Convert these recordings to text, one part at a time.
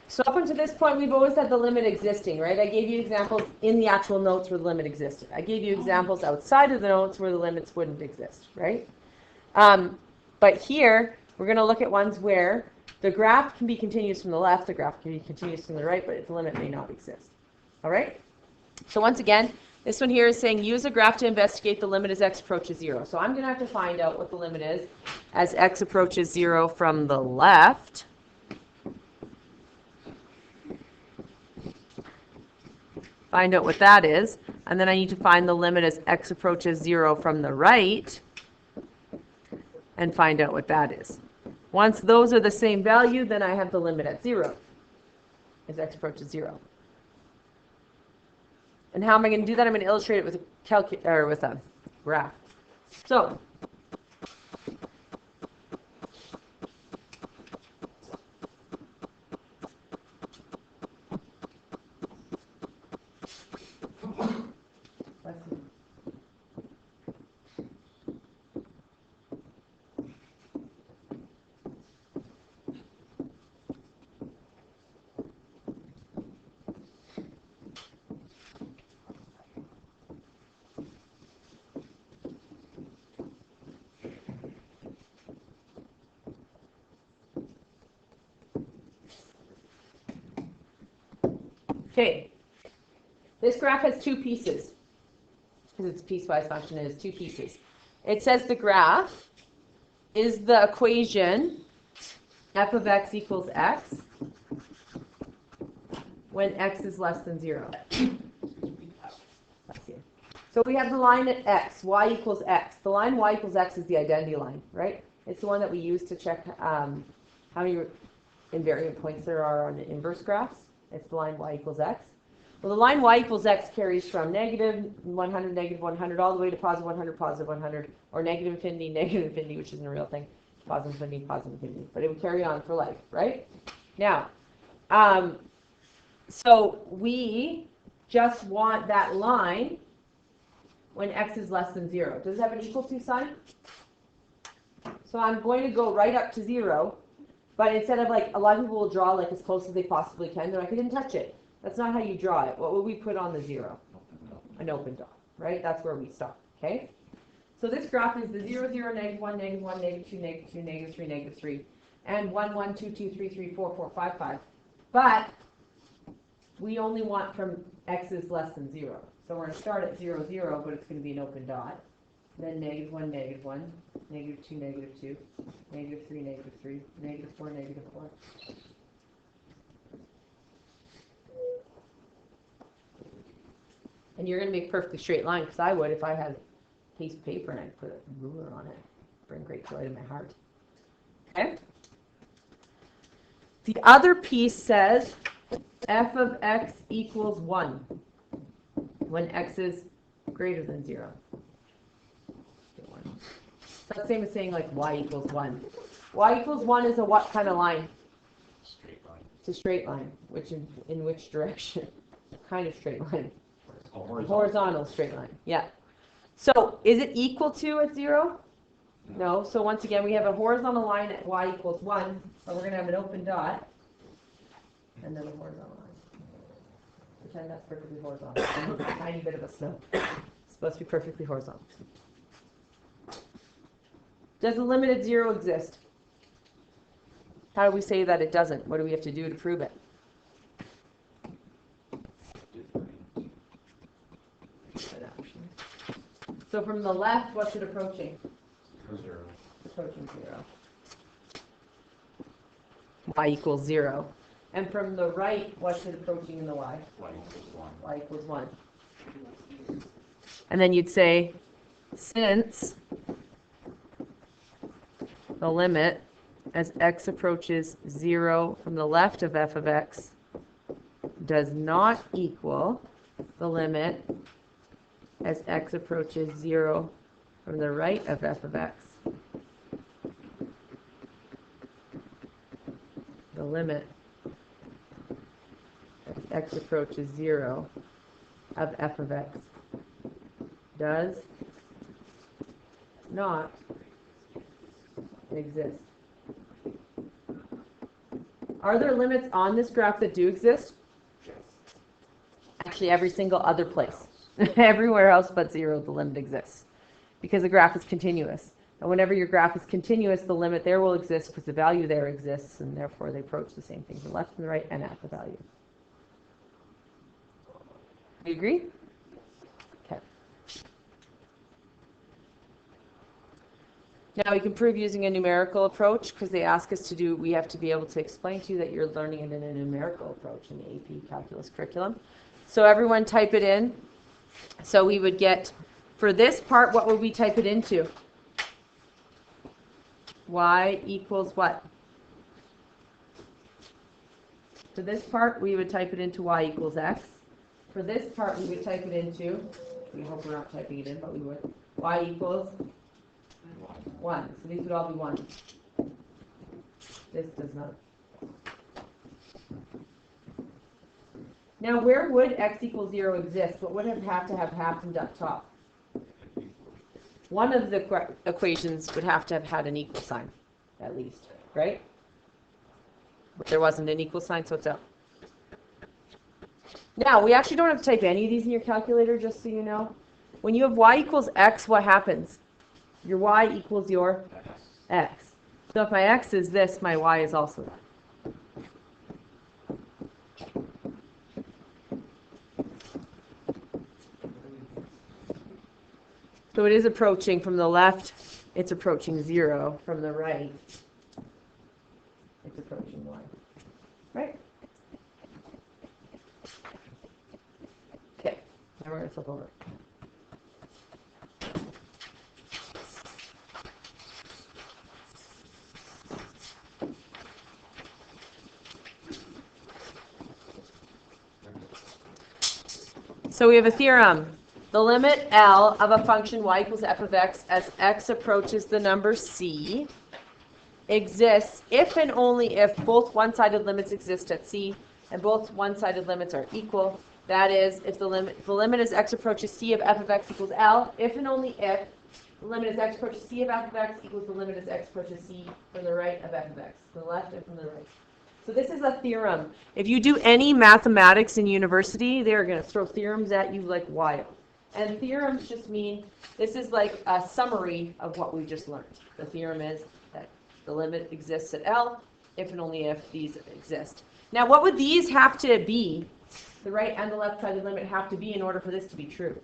So up until this point, we've always had the limit existing, right? I gave you examples in the actual notes where the limit existed. I gave you examples outside of the notes where the limits wouldn't exist, right? But here, we're going to look at ones where the graph can be continuous from the left, the graph can be continuous from the right, but the limit may not exist. All right? So once again, this one here is saying use a graph to investigate the limit as x approaches 0. So I'm going to have to find out what the limit is as x approaches 0 from the left. Find out what that is. And then I need to find the limit as x approaches 0 from the right and find out what that is. Once those are the same value, then I have the limit at 0 as x approaches 0. And how am I going to do that? I'm going to illustrate it with a graph. So okay, this graph has two pieces, because it's a piecewise function, it has two pieces. It says the graph is the equation f of x equals x when x is less than 0. So we have the line at x, y equals x. The line y equals x is the identity line, right? It's the one that we use to check how many invariant points there are on the inverse graphs. It's the line y equals x. Well, the line y equals x carries from negative 100, all the way to positive 100, or negative infinity, which isn't a real thing, positive infinity. But it would carry on for life, right? Now, so we just want that line when x is less than 0. Does it have an equal to sign? So I'm going to go right up to 0. But instead of, like, a lot of people will draw like as close as they possibly can. They're like, I didn't touch it. That's not how you draw it. What would we put on the 0? An open dot, right? That's where we stop, okay? So this graph is the 0, 0, negative 1, negative 1, negative 2, negative 2, negative 3, negative 3. And 1, 1, 2, 2, 3, 3, 4, 4, 5, 5. But we only want from x is less than 0. So we're going to start at 0, 0, but it's going to be an open dot. Then negative 1, negative 1, negative 2, negative 2, negative 3, negative 3, negative 4, negative 4. And you're going to make a perfectly straight line, because I would if I had a piece of paper and I'd put a ruler on it. Bring great joy to my heart. Okay? The other piece says f of x equals 1 when x is greater than 0. That's the same as saying like y equals 1. Y equals 1 is a what kind of line? Straight line. It's a straight line. Which in which direction? Kind of straight line. Horizontal straight line. Yeah. So is it equal to at 0? No. So once again, we have a horizontal line at y equals 1, but we're going to have an open dot and then a horizontal line. Pretend that's perfectly horizontal. And a tiny bit of a slope. It's supposed to be perfectly horizontal. Does the limit at 0 exist? How do we say that it doesn't? What do we have to do to prove it? So from the left, what's it approaching? 0. Approaching 0. Y equals 0. And from the right, what's it approaching in the y? Y equals 1. Y equals 1. And then you'd say, since the limit as x approaches 0 from the left of f of x does not equal the limit as x approaches 0 from the right of f of x. The limit as x approaches 0 of f of x does not exist. Are there limits on this graph that do exist? Actually, every single other place. Everywhere else but 0, the limit exists. Because the graph is continuous. And whenever your graph is continuous, the limit there will exist because the value there exists, and therefore they approach the same thing from the left and the right and at the value. Do you agree? Okay. Now we can prove using a numerical approach because they ask us to do, we have to be able to explain to you that you're learning it in a numerical approach in the AP Calculus curriculum. So everyone type it in. So we would get, for this part, what would we type it into? Y equals what? For this part, we would type it into y equals x. For this part, we would type it into, we hope we're not typing it in, but we would, y equals 1. So these would all be 1. This does not. Now, where would x equals 0 exist? What would have to have happened up top? One of the equations would have to have had an equal sign, at least, right? But there wasn't an equal sign, so it's out. Now, we actually don't have to type any of these in your calculator, just so you know. When you have y equals x, what happens? Your y equals your x. So if my x is this, my y is also that. So it is approaching from the left, it's approaching 0. From the right, it's approaching 1. Right? Okay, now we're going to flip over. So we have a theorem. The limit L of a function y equals f of x as x approaches the number c exists if and only if both one-sided limits exist at c and both one-sided limits are equal. That is, if the limit as x approaches c of f of x equals L, if and only if the limit as x approaches c of f of x equals the limit as x approaches c from the right of f of x, from the left and from the right. So this is a theorem. If you do any mathematics in university, they're going to throw theorems at you like wild. And theorems just mean, this is like a summary of what we just learned. The theorem is that the limit exists at L, if and only if these exist. Now, what would these have to be, the right and the left-sided limit have to be in order for this to be true?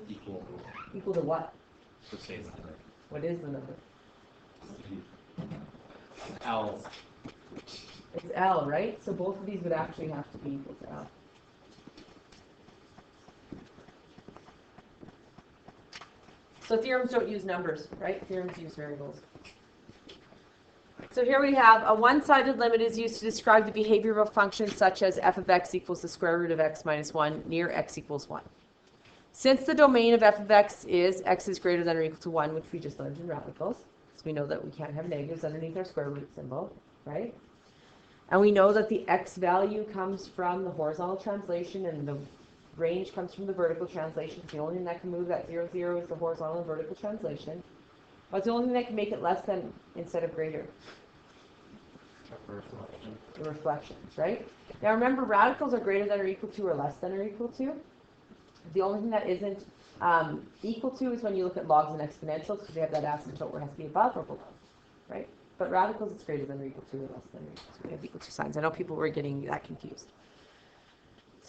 Equal. Equal to what? So say it's number. What is the number? L. It's L, right? So both of these would actually have to be equal to L. So theorems don't use numbers, right? Theorems use variables. So here we have a one-sided limit is used to describe the behavior of a function such as f of x equals the square root of x minus 1 near x equals 1. Since the domain of f of x is greater than or equal to 1, which we just learned in radicals, so we know that we can't have negatives underneath our square root symbol, right? And we know that the x value comes from the horizontal translation and the range comes from the vertical translation. The only thing that can move that 0, 0 is the horizontal and vertical translation. What's the only thing that can make it less than instead of greater? The reflections, right? Now remember, radicals are greater than or equal to or less than or equal to. The only thing that isn't equal to is when you look at logs and exponentials, because they have that asymptote where it has to be above or below, right? But radicals, it's greater than or equal to or less than or equal to. We have equal to signs. I know people were getting that confused.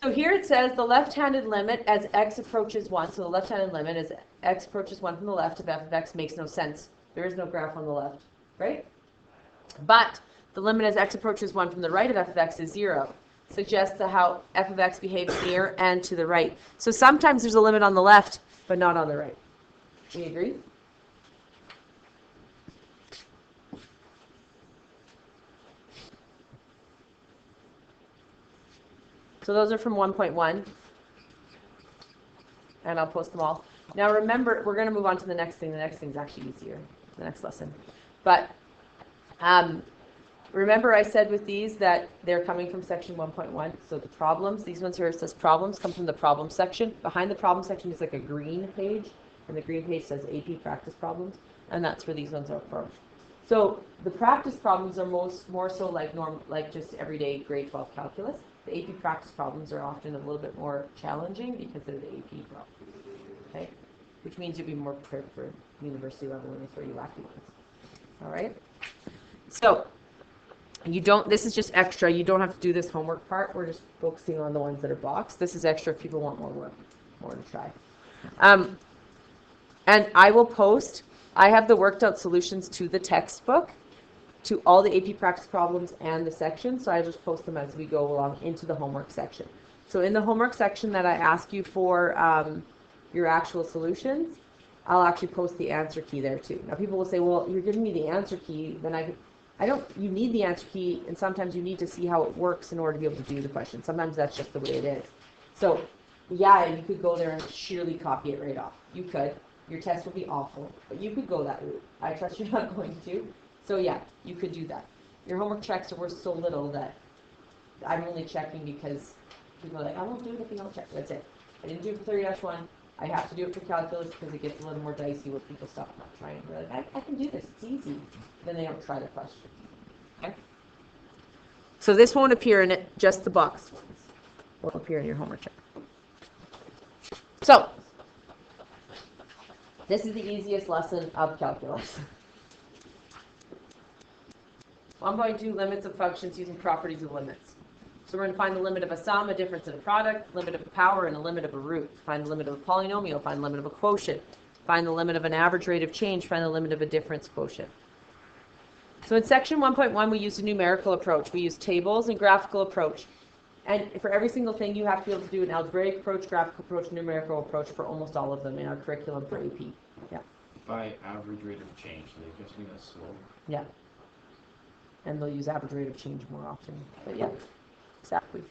So here it says the left-handed limit as x approaches 1. So the left-handed limit as x approaches 1 from the left of f of x makes no sense. There is no graph on the left, right? But the limit as x approaches 1 from the right of f of x is 0. Suggests how f of x behaves near and to the right. So sometimes there's a limit on the left, but not on the right. Do you agree? So those are from 1.1, and I'll post them all. Now remember, we're going to move on to the next thing. The next thing is actually easier, the next lesson. But remember I said with these that they're coming from section 1.1. So the problems, these ones here, it says problems, come from the problem section. Behind the problem section is like a green page, and the green page says AP practice problems, and that's where these ones are from. So the practice problems are more so like just everyday grade 12 calculus. The AP practice problems are often a little bit more challenging because they're the AP problems. Okay? Which means you'll be more prepared for university level and it's where you wacky ones. All right? So this is just extra. You don't have to do this homework part. We're just focusing on the ones that are boxed. This is extra if people want more work, more to try. And I will post, I have the worked out solutions to the textbook, to all the AP practice problems and the sections. So I just post them as we go along into the homework section. So in the homework section that I ask you for your actual solutions, I'll actually post the answer key there too. Now people will say, well, you're giving me the answer key, then you need the answer key, and sometimes you need to see how it works in order to be able to do the question. Sometimes that's just the way it is. So yeah, you could go there and sheerly copy it right off. You could. Your test will be awful, but you could go that route. I trust you're not going to. So yeah, you could do that. Your homework checks are worth so little that I'm only checking because people are like, I won't do it if you don't check. That's it. I didn't do it for 30-1. I have to do it for calculus because it gets a little more dicey where people stop not trying. They're like, I can do this. It's easy. Then they don't try the question. Okay? So this won't appear in it. Just the box ones will appear in your homework check. So this is the easiest lesson of calculus. 1.2, limits of functions using properties of limits. So we're going to find the limit of a sum, a difference in a product, limit of a power, and a limit of a root. Find the limit of a polynomial, find the limit of a quotient, find the limit of an average rate of change, find the limit of a difference quotient. So in section 1.1, we used a numerical approach. We used tables and graphical approach. And for every single thing, you have to be able to do an algebraic approach, graphical approach, numerical approach for almost all of them in our curriculum for AP. Yeah. By average rate of change, so they just mean a slope. Yeah. And they'll use average rate of change more often. But yeah, exactly.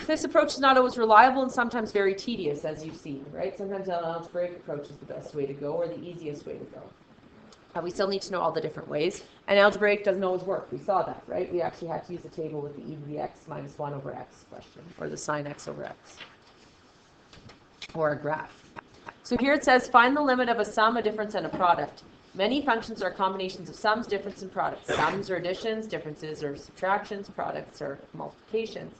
This approach is not always reliable and sometimes very tedious, as you've seen, right? Sometimes an algebraic approach is the best way to go or the easiest way to go. We still need to know all the different ways. And algebraic doesn't always work. We saw that, right? We actually had to use a table with the e to the x minus 1 over x question, or the sine x over x, or a graph. So here it says, find the limit of a sum, a difference, and a product. Many functions are combinations of sums, difference, and products. Sums are additions, differences are subtractions, products are multiplications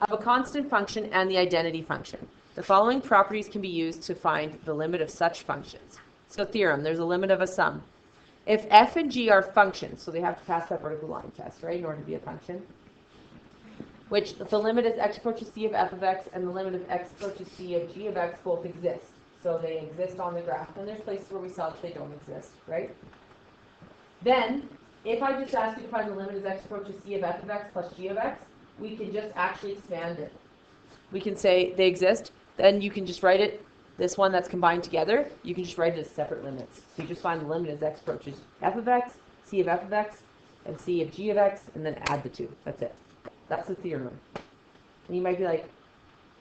of a constant function and the identity function. The following properties can be used to find the limit of such functions. So theorem, there's a limit of a sum. If f and g are functions, so they have to pass that vertical line test, right, in order to be a function, which the limit is x approaches c of f of x and the limit of x approaches c of g of x both exist. So they exist on the graph. And there's places where we saw that they don't exist, right? Then, if I just ask you to find the limit as x approaches c of f of x plus g of x, we can just actually expand it. We can say they exist, then you can just write it, this one that's combined together, you can just write it as separate limits. So you just find the limit as x approaches f of x, c of f of x, and c of g of x, and then add the two. That's it. That's the theorem. And you might be like,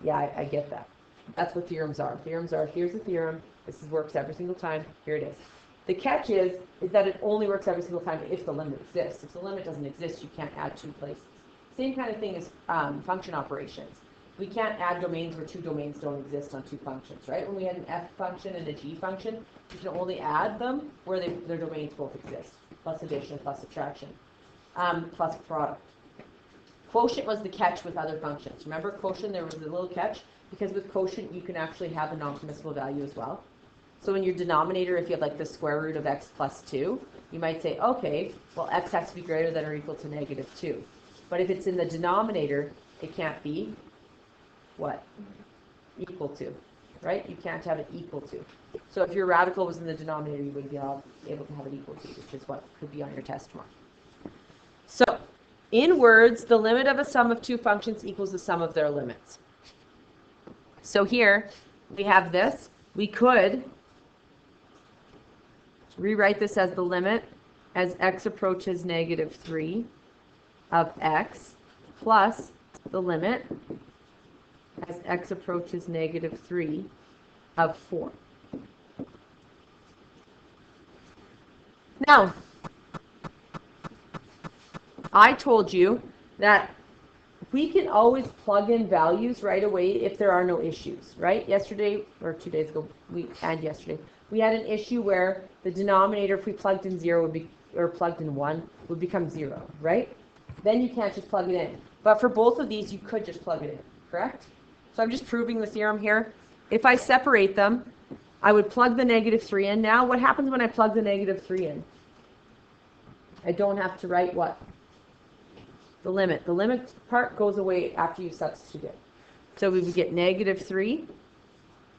yeah, I get that. That's what theorems are. Theorems are, here's a theorem, works every single time, here it is. The catch is that it only works every single time if the limit exists. If the limit doesn't exist, you can't add two places. Same kind of thing as function operations. We can't add domains where two domains don't exist on two functions, right? When we had an f function and a g function, you can only add them where their domains both exist, plus addition, plus subtraction, plus product. Quotient was the catch with other functions. Remember quotient, there was a little catch, because with quotient you can actually have a non-permissible value as well. So in your denominator, if you have like the square root of x plus 2, you might say, okay, well x has to be greater than or equal to negative 2. But if it's in the denominator, it can't be what? Equal to, right? You can't have it equal to. So if your radical was in the denominator, you wouldn't be able to have it equal to, which is what could be on your test tomorrow. So in words, the limit of a sum of two functions equals the sum of their limits. So here we have this. We could rewrite this as the limit as x approaches negative 3 of x plus the limit as x approaches negative 3 of 4. Now, I told you that we can always plug in values right away if there are no issues, right? Yesterday, or 2 days ago, yesterday, we had an issue where the denominator, if we plugged in 0, would be, or plugged in 1, would become 0, right? Then you can't just plug it in. But for both of these, you could just plug it in, correct? So I'm just proving the theorem here. If I separate them, I would plug the -3 in. Now, what happens when I plug the -3 in? I don't have to write what? The limit. The limit part goes away after you substitute it. So we would get -3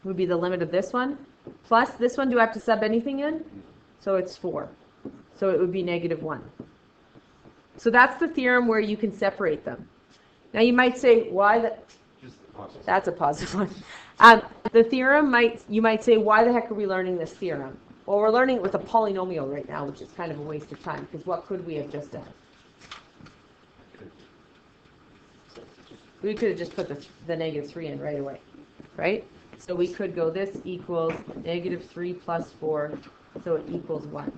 would be the limit of this one. Plus this one, do I have to sub anything in? So it's 4. So it would be -1. So that's the theorem where you can separate them. Now you might say, why the... Just the positive. That's a positive one. The theorem you might say, why the heck are we learning this theorem? Well, we're learning it with a polynomial right now, which is kind of a waste of time, because what could we have just done? We could have just put the -3 in right away, right? So we could go, this equals -3 plus 4, so it equals 1.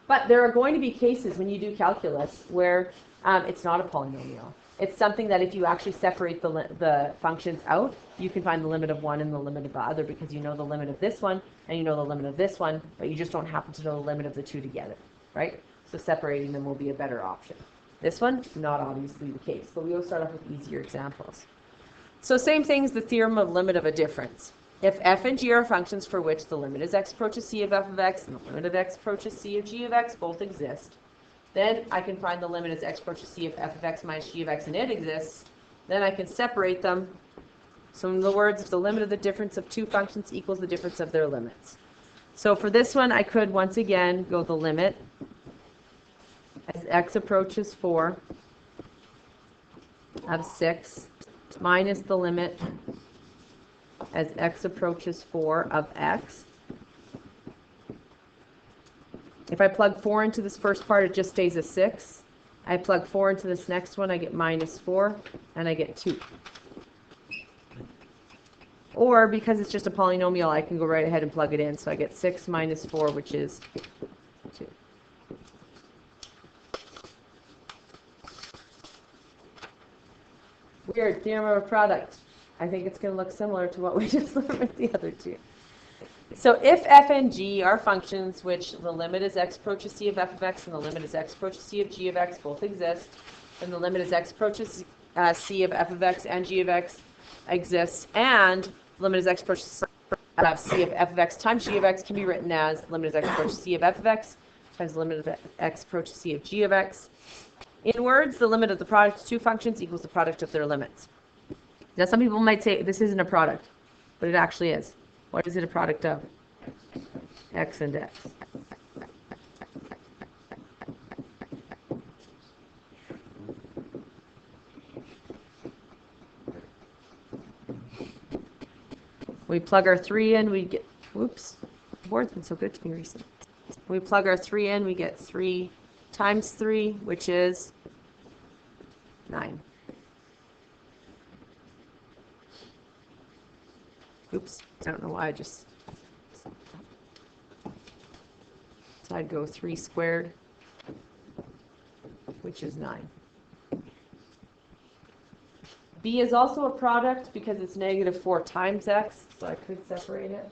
But there are going to be cases when you do calculus where it's not a polynomial. It's something that if you actually separate the functions out, you can find the limit of one and the limit of the other, because you know the limit of this one and you know the limit of this one, but you just don't happen to know the limit of the two together, right? So separating them will be a better option. This one, not obviously the case, but we will start off with easier examples. So same thing as the theorem of limit of a difference. If f and g are functions for which the limit is x approaches c of f of x and the limit of x approaches c of g of x both exist, then I can find the limit as x approaches c of f of x minus g of x and it exists. Then I can separate them. So in other words, if the limit of the difference of two functions equals the difference of their limits. So for this one, I could once again go the limit as x approaches 4 of 6 minus the limit as x approaches 4 of x. If I plug 4 into this first part, it just stays a 6. I plug 4 into this next one, I get -4, and I get 2. Or, because it's just a polynomial, I can go right ahead and plug it in. So I get 6 minus 4, which is 2. Weird, theorem of a product. I think it's going to look similar to what we just learned with the other two. So if f and g are functions which the limit is x approaches c of f of x and the limit is x approaches c of g of x both exist, then the limit is x approaches c of f of x and g of x exists, and the limit is x approaches c of f of x times g of x can be written as limit is x approaches c of f of x times the limit of x approaches c of g of x. In words, the limit of the product of two functions equals the product of their limits. Now some people might say this isn't a product, but it actually is. What is it a product of? X and x. We plug our 3 in, we get, whoops, the board's been so good to me recently. We plug our 3 in, we get 3 times 3, which is 9. Oops, I don't know why I just... So I'd go 3 squared, which is 9. B is also a product because it's -4 times x, so I could separate it.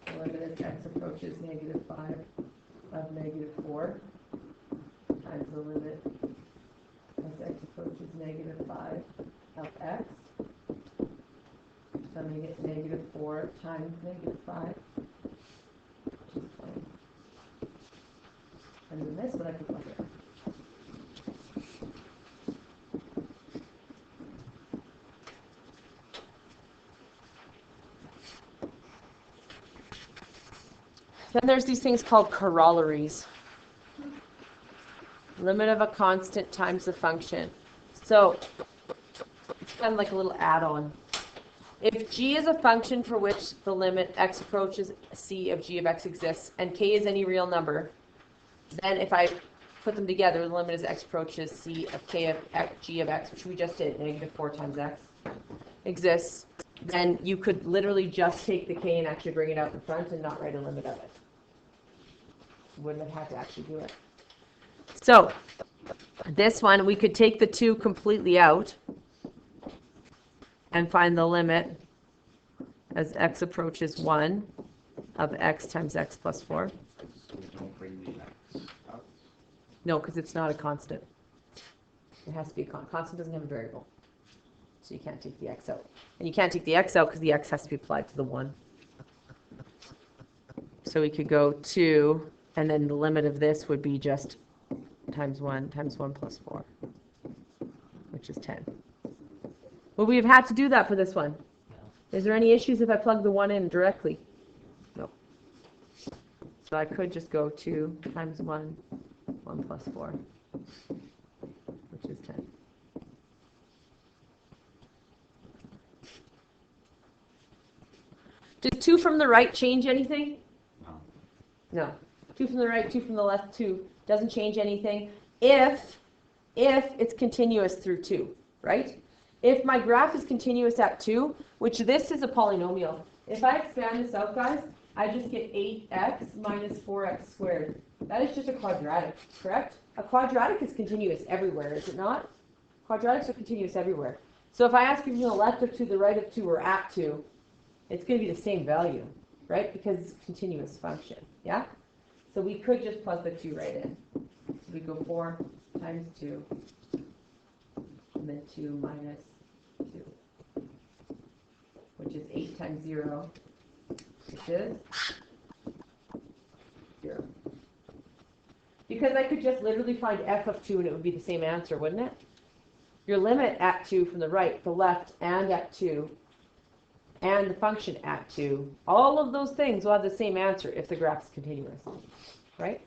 The limit as x approaches -5 of -4 times the limit as x approaches -5 of x. So I'm going to get -4 times -5, which is 20. And then this one I could plug in. Then there's these things called corollaries. Limit of a constant times the function. So it's kind of like a little add-on. If g is a function for which the limit x approaches c of g of x exists, and k is any real number, then if I put them together, the limit is x approaches c of k of x, g of x, which we just did, -4 times x, exists, then you could literally just take the k and actually bring it out in front and not write a limit of it. Wouldn't have had to actually do it. So this one, we could take the 2 completely out and find the limit as x approaches 1 of x times x plus 4. So we don't bring the x out. No, because it's not a constant. It has to be a constant. Doesn't have a variable. So you can't take the x out. And you can't take the x out because the x has to be applied to the 1. So we could go 2, and then the limit of this would be just times 1 plus 4, which is 10. Would we have had to do that for this one? Is there any issues if I plug the 1 in directly? No. So I could just go 2 times 1 plus 4, which is 10. Did 2 from the right change anything? No. No. 2 from the right, 2 from the left, 2. Doesn't change anything if it's continuous through 2, right? If my graph is continuous at 2, which this is a polynomial, if I expand this out, guys, I just get 8x minus 4x squared. That is just a quadratic, correct? A quadratic is continuous everywhere, is it not? Quadratics are continuous everywhere. So if I ask you from the left of 2, the right of 2, or at 2, it's going to be the same value, right? Because it's a continuous function, yeah? So we could just plug the 2 right in. So we go 4 times 2, and then 2 minus 2, which is 8 times 0, which is 0. Because I could just literally find f of 2 and it would be the same answer, wouldn't it? Your limit at 2 from the right, the left, and at 2, and the function at 2, all of those things will have the same answer if the graph is continuous, right?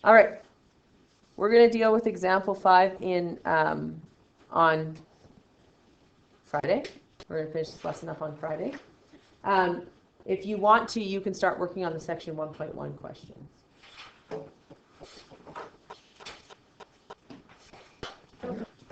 All right, we're going to deal with example 5 on Friday. We're going to finish this lesson up on Friday. If you want to, you can start working on the section 1.1 questions.